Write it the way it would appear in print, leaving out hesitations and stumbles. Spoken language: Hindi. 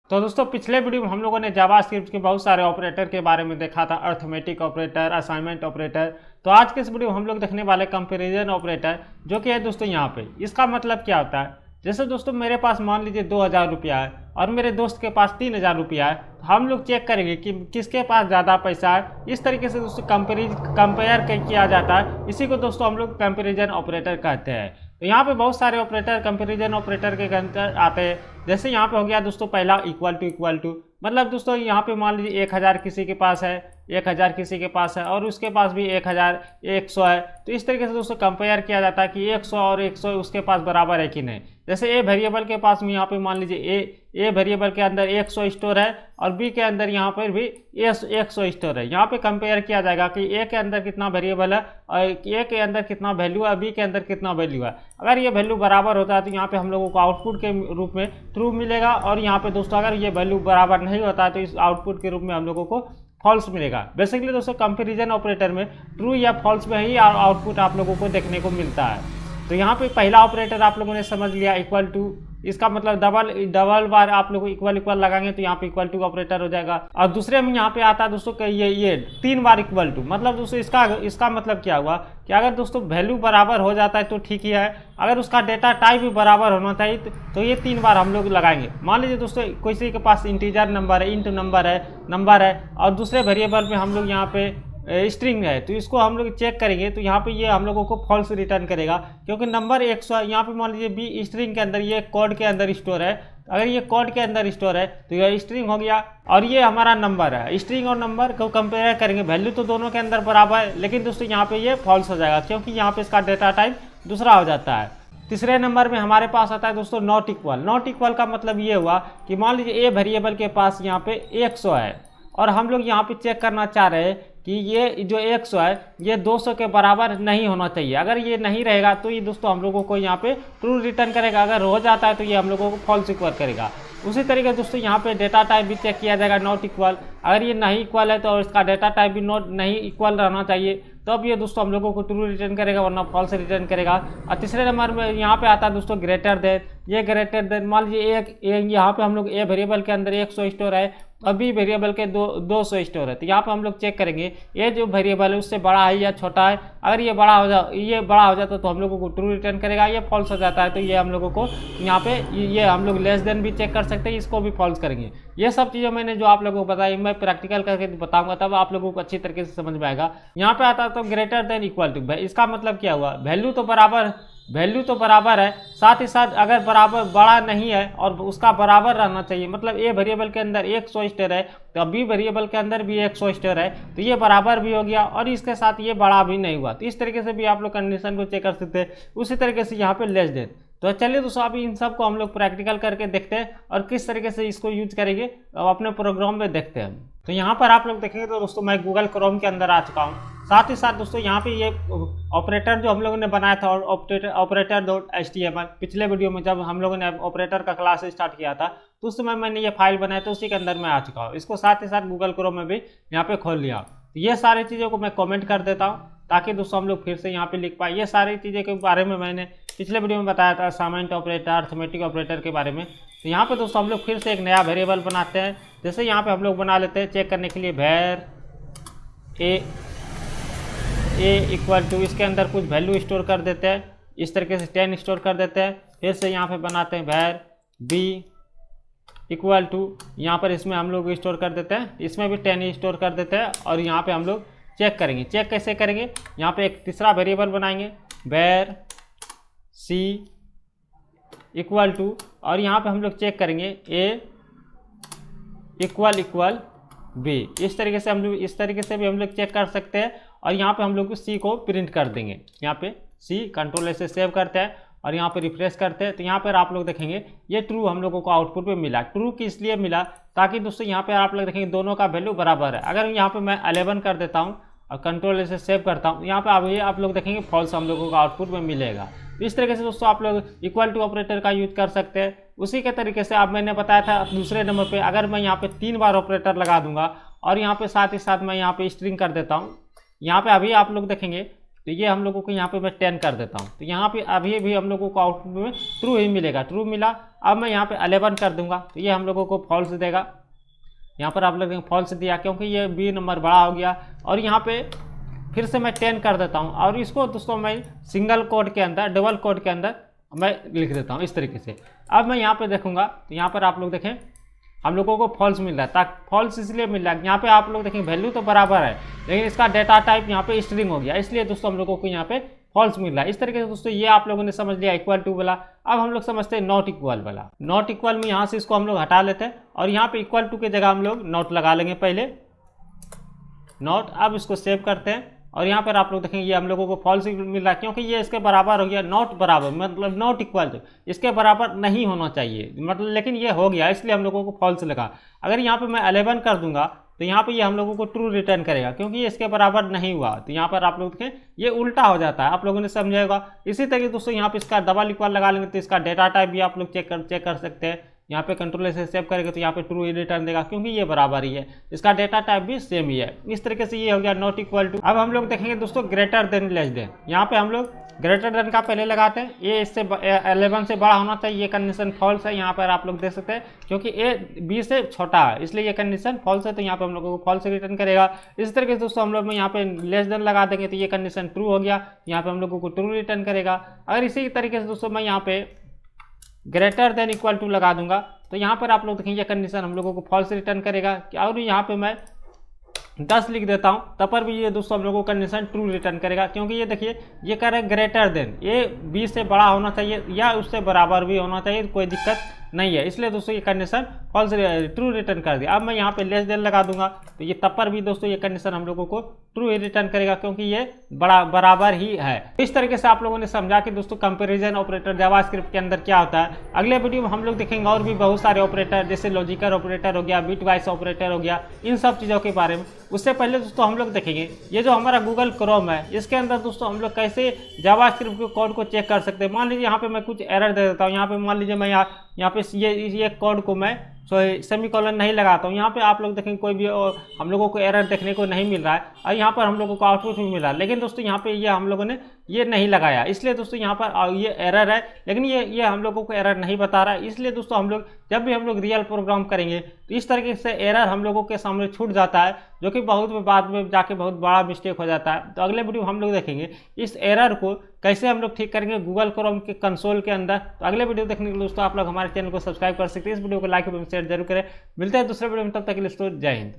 तो दोस्तों पिछले वीडियो में हम लोगों ने जावास्क्रिप्ट के बहुत सारे ऑपरेटर के बारे में देखा था, अर्थमेटिक ऑपरेटर, असाइनमेंट ऑपरेटर। तो आज के इस वीडियो में हम लोग देखने वाले कंपैरिजन ऑपरेटर, जो कि है दोस्तों यहाँ पे। इसका मतलब क्या होता है, जैसे दोस्तों मेरे पास मान लीजिए 2000 रुपया है और मेरे दोस्त के पास 3000 रुपया है, तो हम लोग चेक करेंगे कि किसके पास ज़्यादा पैसा है। इस तरीके से दोस्तों कंपेयर किया जाता है। इसी को दोस्तों हम लोग कंपेरिजन ऑपरेटर कहते हैं। तो यहाँ पे बहुत सारे ऑपरेटर कंपेरिजन ऑपरेटर के अंदर आते हैं। जैसे यहाँ पे हो गया दोस्तों पहला इक्वल टू, मतलब दोस्तों यहाँ पे मान लीजिए 1000 किसी के पास है, 1000 किसी के पास है और उसके पास भी 1000 100 है। तो इस तरीके से दोस्तों कंपेयर किया जाता है कि 100 और 100 उसके पास बराबर है कि नहीं। जैसे ए वेरिएबल के पास में यहाँ पे मान लीजिए ए वेरिएबल के अंदर 100 स्टोर है और बी के अंदर यहाँ पर भी 100 स्टोर है। यहाँ पे कंपेयर किया जाएगा कि ए के अंदर कितना वेरिएबल है और ए के अंदर कितना वैल्यू है, बी के अंदर कितना वैल्यू है। अगर ये वैल्यू बराबर होता है तो यहाँ पे हम लोगों को आउटपुट के रूप में ट्रू मिलेगा, और यहाँ पे दोस्तों अगर ये वैल्यू बराबर नहीं होता है तो इस आउटपुट के रूप में हम लोगों को फॉल्स मिलेगा। बेसिकली दोस्तों कंपैरिजन ऑपरेटर में ट्रू या फॉल्स में ही आउटपुट आप लोगों को देखने को मिलता है। तो यहाँ पे पहला ऑपरेटर आप लोगों ने समझ लिया इक्वल टू, इसका मतलब डबल बार आप लोग इक्वल लगाएंगे तो यहाँ पे इक्वल टू ऑपरेटर हो जाएगा। और दूसरे में यहाँ पे आता है दोस्तों ये 3 बार इक्वल टू, मतलब दोस्तों इसका मतलब क्या हुआ कि अगर दोस्तों वैल्यू बराबर हो जाता है तो ठीक ही है, अगर उसका डेटा टाइप भी बराबर होना चाहिए तो ये 3 बार हम लोग लगाएंगे। मान लीजिए दोस्तों किसी के पास इंटीजर नंबर है, इंट नंबर है और दूसरे वेरिएबल में हम लोग यहाँ पे स्ट्रिंग है, तो इसको हम लोग चेक करेंगे तो यहाँ पे ये हम लोगों को फॉल्स रिटर्न करेगा, क्योंकि नंबर 100 है। यहाँ पे मान लीजिए बी स्ट्रिंग के अंदर ये कोड के अंदर स्टोर है, अगर ये कोड के अंदर स्टोर है तो ये स्ट्रिंग हो गया और ये हमारा नंबर है। स्ट्रिंग और नंबर को कंपेयर करेंगे, वैल्यू तो दोनों के अंदर बराबर है, लेकिन दोस्तों यहाँ पे ये फॉल्स हो जाएगा क्योंकि यहाँ पे इसका डेटा टाइप दूसरा हो जाता है। तीसरे नंबर में हमारे पास आता है दोस्तों नॉट इक्वल का मतलब ये हुआ कि मान लीजिए ए वेरिएबल के पास यहाँ पे 100 है और हम लोग यहाँ पे चेक करना चाह रहे हैं कि ये जो 100 है ये 200 के बराबर नहीं होना चाहिए। अगर ये नहीं रहेगा तो ये दोस्तों हम लोगों को यहाँ पे ट्रू रिटर्न करेगा, अगर हो जाता है तो ये हम लोगों को फॉल्स इक्वल करेगा। उसी तरीके दोस्तों यहाँ पे डेटा टाइप भी चेक किया जाएगा नॉट इक्वल, अगर ये नहीं इक्वल है तो इसका डेटा टाइप भी नहीं इक्वल रहना चाहिए, तो अब ये दोस्तों हम लोगों को ट्रू रिटर्न करेगा वरना फॉल्स रिटर्न करेगा। और तीसरे नंबर में यहाँ पे आता है दोस्तों ग्रेटर देन, ये ग्रेटर देन मान लीजिए यहाँ पे हम लोग ए वेरिएबल के अंदर 100 स्टोर है और बी वेरिएबल के 200 स्टोर है, तो यहाँ पे हम लोग चेक करेंगे ये जो वेरिएबल है उससे बड़ा है या छोटा है। अगर ये बड़ा हो जाता तो हम लोगों को ट्रू रिटर्न करेगा, ये फॉल्स हो जाता है तो ये हम लोगों को यहाँ पे ये हम लोग लेस देन भी चेक कर सकते हैं, इसको भी फॉल्स करेंगे। ये सब चीज़ें मैंने जो आप लोगों को बताई मैं प्रैक्टिकल करके बताऊंगा तब आप लोगों को अच्छी तरीके से समझ में आएगा। यहाँ पे आता तो ग्रेटर देन इक्वल टू, इसका मतलब क्या हुआ, वैल्यू तो बराबर है, साथ ही साथ अगर बराबर बड़ा नहीं है और उसका बराबर रहना चाहिए, मतलब ए वेरिएबल के अंदर 100 स्टोर है तो बी वेरिएबल के अंदर भी 100 स्टोर है, तो ये बराबर भी हो गया और इसके साथ ये बड़ा भी नहीं हुआ। तो इस तरीके से भी आप लोग कंडीशन को चेक कर सकते हैं। उसी तरीके से यहाँ पे लेस देन। तो चलिए दोस्तों अभी इन सब को हम लोग प्रैक्टिकल करके देखते हैं और किस तरीके से इसको यूज करेंगे अपने प्रोग्राम में देखते हैं। तो यहाँ पर आप लोग देखेंगे तो दोस्तों मैं गूगल क्रोम के अंदर आ चुका हूँ। साथ ही साथ दोस्तों यहाँ पे ये ऑपरेटर जो हम लोगों ने बनाया था operator.html, पिछले वीडियो में जब हम लोगों ने ऑपरेटर का क्लास स्टार्ट किया था तो उस समय मैंने ये फाइल बनाया था, उसी के अंदर मैं आ चुका हूँ। इसको साथ ही साथ गूगल क्रोम में भी यहाँ पे खोल लिया। तो ये सारी चीज़ों को मैं कमेंट कर देता हूँ ताकि दोस्तों हम लोग फिर से यहाँ पे लिख पाए। ये सारी चीज़ें के बारे में मैंने पिछले वीडियो में बताया था, असाइनमेंट ऑपरेटर, अर्थमेटिक ऑपरेटर के बारे में। तो यहाँ पे दोस्तों हम लोग फिर से एक नया वेरिएबल बनाते हैं। जैसे यहाँ पे हम लोग बना लेते हैं चेक करने के लिए var a इक्वल टू, इसके अंदर कुछ वैल्यू स्टोर कर देते हैं, इस तरीके से 10 स्टोर कर देते हैं। फिर से यहाँ पे बनाते हैं var b इक्वल टू, यहाँ पर इसमें हम लोग स्टोर कर देते हैं, इसमें भी 10 ही स्टोर कर देते हैं। और यहाँ पे हम लोग चेक करेंगे, चेक कैसे करेंगे, यहाँ पे एक तीसरा वेरिएबल बनाएंगे var c इक्वल टू, और यहाँ पे हम लोग चेक करेंगे a इक्वल b। इस तरीके से भी हम लोग चेक कर सकते हैं। और यहाँ पे हम लोग c को प्रिंट कर देंगे, यहाँ पे c कंट्रोल से सेव करते हैं और यहाँ पे रिफ्रेश करते हैं। तो यहाँ पर आप लोग देखेंगे ये ट्रू हम लोगों को आउटपुट में मिला। ट्रू की इसलिए मिला ताकि दोस्तों यहाँ पे आप लोग देखेंगे दोनों का वैल्यू बराबर है। अगर यहाँ पे मैं 11 कर देता हूँ और कंट्रोल से सेव करता हूँ, यहाँ पे आप लोग देखेंगे फॉल्स हम लोगों को आउटपुट में मिलेगा। इस तरीके से दोस्तों आप लोग इक्वल टू ऑपरेटर का यूज कर सकते हैं। उसी के तरीके से अब मैंने बताया था दूसरे नंबर पे अगर मैं यहाँ पे 3 बार ऑपरेटर लगा दूंगा और यहाँ पे साथ ही साथ मैं यहाँ पे स्ट्रिंग कर देता हूँ, यहाँ पे अभी आप लोग देखेंगे तो ये हम लोगों को यहाँ पे मैं 10 कर देता हूँ। तो यहाँ पे अभी भी हम लोगों को आउटपुट में ट्रू ही मिलेगा, ट्रू मिला। अब मैं यहाँ पे 11 कर दूंगा तो ये हम लोगों को फॉल्स देगा। यहाँ पर आप लोग देखें फॉल्स दिया क्योंकि ये बी नंबर बड़ा हो गया। और यहाँ पे फिर से मैं 10 कर देता हूँ और इसको दोस्तों मैं सिंगल कोड के अंदर, डबल कोड के अंदर मैं लिख देता हूँ इस तरीके से। अब मैं यहाँ पे देखूंगा तो यहाँ पर आप लोग देखें हम लोगों को फॉल्स मिल रहा है। ताकि फॉल्स इसलिए मिल रहा है, यहाँ पे आप लोग देखें वैल्यू तो बराबर है लेकिन इसका डेटा टाइप यहाँ पे स्ट्रिंग हो गया, इसलिए दोस्तों हम लोगों को यहाँ पे फॉल्स मिल रहा है। इस तरीके से दोस्तों ये आप लोगों ने समझ लिया इक्वल टू वाला। अब हम लोग समझते हैं नॉट इक्वल वाला। नॉट इक्वल में यहाँ से इसको हम लोग हटा लेते हैं और यहाँ पे इक्वल टू की जगह हम लोग नॉट लगा लेंगे पहले, नॉट। अब इसको सेव करते हैं और यहाँ पर आप लोग देखेंगे ये हम लोगों को फॉल्स मिल रहा है क्योंकि ये इसके बराबर हो गया। नॉट बराबर मतलब नॉट इक्वल टू, इसके बराबर नहीं होना चाहिए मतलब, लेकिन ये हो गया इसलिए हम लोगों को फॉल्स लगा। अगर यहाँ पे मैं 11 कर दूंगा तो यहाँ पे ये हम लोगों को ट्रू रिटर्न करेगा क्योंकि ये इसके बराबर नहीं हुआ। तो यहाँ पर आप लोग देखें ये उल्टा हो जाता है, आप लोगों ने समझेगा। इसी तरीके दोस्तों यहाँ पे इसका डबल इक्वल लगा लेंगे तो इसका डेटा टाइप भी आप लोग चेक कर सकते हैं। यहाँ पे कंट्रोल से सेव करेंगे तो यहाँ पे ट्रू ही रिटर्न देगा क्योंकि ये बराबर ही है, इसका डेटा टाइप भी सेम ही है। इस तरीके से ये हो गया नॉट इक्वल टू। अब हम लोग देखेंगे दोस्तों ग्रेटर देन लेस देन। यहाँ पे हम लोग ग्रेटर देन का पहले लगाते हैं, ये इससे 11 से बड़ा होना चाहिए, ये कंडीशन फॉल्स है। यहाँ पर आप लोग देख सकते हैं क्योंकि ए बी से छोटा है इसलिए ये कंडीशन फॉल्स है, तो यहाँ पे हम लोगों को फॉल्स रिटर्न करेगा। इस तरीके से दोस्तों हम लोग यहाँ पे लेस देन लगा देंगे तो ये कंडीशन ट्रू हो गया, यहाँ पे हम लोगों को ट्रू रिटर्न करेगा। अगर इसी तरीके से दोस्तों मैं यहाँ पे ग्रेटर देन इक्वल टू लगा दूंगा तो यहाँ पर आप लोग देखेंगे ये कंडीशन हम लोगों को फॉल्स रिटर्न करेगा। और यहाँ पे मैं 10 लिख देता हूँ तब पर भी ये दोस्तों हम लोगों को कंडीशन ट्रू रिटर्न करेगा क्योंकि ये देखिए ये कह रहे हैं ग्रेटर देन, ये 20 से बड़ा होना चाहिए या उससे बराबर भी होना चाहिए, कोई दिक्कत नहीं है, इसलिए दोस्तों ये कंडीशन फॉल्स ट्रू रिटर्न कर दिया। अब मैं यहाँ पे लेस देन लगा दूंगा तो ये तब पर भी दोस्तों ये कंडीशन हम लोगों को ट्रू ही रिटर्न करेगा क्योंकि ये बराबर ही है। इस तरीके से आप लोगों ने समझा कि दोस्तों कंपैरिजन ऑपरेटर जावास्क्रिप्ट के अंदर क्या होता है। अगले वीडियो में हम लोग देखेंगे और भी बहुत सारे ऑपरेटर जैसे लॉजिकल ऑपरेटर हो गया, बिटवाइज ऑपरेटर हो गया, इन सब चीज़ों के बारे में। उससे पहले दोस्तों हम लोग देखेंगे ये जो हमारा गूगल क्रोम है इसके अंदर दोस्तों हम लोग कैसे जावास्क्रिप्ट के कोड को चेक कर सकते हैं। मान लीजिए यहाँ पे मैं कुछ एरर दे देता हूँ, यहाँ पे मान लीजिए मैं यहाँ पे ये कोड को मैं सेमीकोलन नहीं लगाता हूँ, यहाँ पे आप लोग देखेंगे कोई भी हम लोगों को एरर देखने को नहीं मिल रहा है और यहाँ पर हम लोगों को आउटपुट भी मिल रहा है। लेकिन दोस्तों यहाँ पे ये हम लोगों ने ये नहीं लगाया, इसलिए दोस्तों यहाँ पर ये एरर है, लेकिन ये हम लोगों को एरर नहीं बता रहा है। इसलिए दोस्तों हम लोग जब भी हम लोग रियल प्रोग्राम करेंगे तो इस तरीके से एरर हम लोगों के सामने छूट जाता है, जो कि बहुत बाद में जाके बहुत बड़ा मिस्टेक हो जाता है। तो अगले वीडियो हम लोग देखेंगे इस एरर को कैसे हम लोग ठीक करेंगे गूगल क्रोम के कंसोल के अंदर। तो अगले वीडियो देखने के लिए दोस्तों आप लोग हमारे चैनल को सब्सक्राइब कर सकते हैं, इस वीडियो को लाइक और शेयर जरूर करें। मिलते हैं दूसरे वीडियो में, तब तक के लिए दोस्तों जय हिंद।